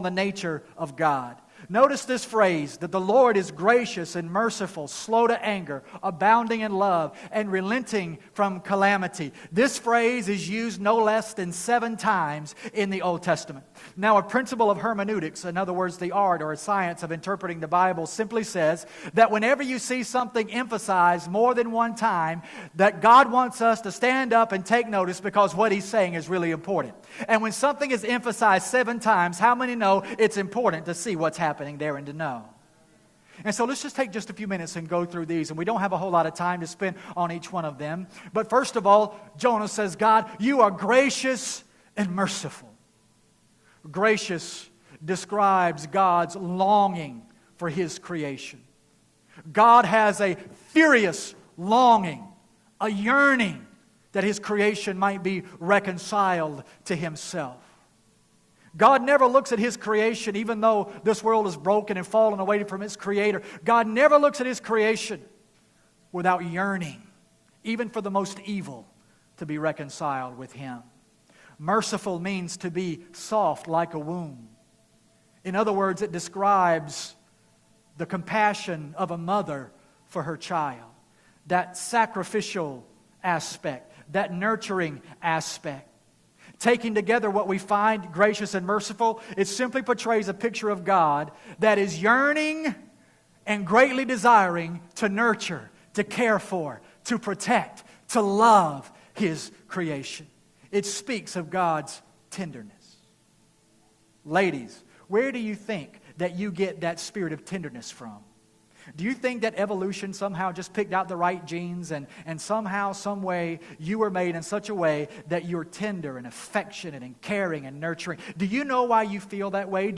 the nature of God. Notice this phrase, that the Lord is gracious and merciful, slow to anger, abounding in love, and relenting from calamity. This phrase is used no less than 7 times in the Old Testament. Now, a principle of hermeneutics, in other words, the art or science of interpreting the Bible, simply says that whenever you see something emphasized more than one time, that God wants us to stand up and take notice because what He's saying is really important. And when something is emphasized 7 times, how many know it's important to see what's happening there and to know? And so let's just take just a few minutes and go through these. And we don't have a whole lot of time to spend on each one of them. But first of all, Jonah says, God, you are gracious and merciful. Gracious describes God's longing for His creation. God has a furious longing, a yearning that His creation might be reconciled to Himself. God never looks at His creation, even though this world is broken and fallen away from its Creator. God never looks at His creation without yearning, even for the most evil, to be reconciled with Him. Merciful means to be soft like a womb. In other words, it describes the compassion of a mother for her child, that sacrificial aspect, that nurturing aspect. Taking together what we find gracious and merciful, it simply portrays a picture of God that is yearning and greatly desiring to nurture, to care for, to protect, to love His creation. It speaks of God's tenderness. Ladies, where do you think that you get that spirit of tenderness from? Do you think that evolution somehow just picked out the right genes and somehow, some way, you were made in such a way that you're tender and affectionate and caring and nurturing? Do you know why you feel that way?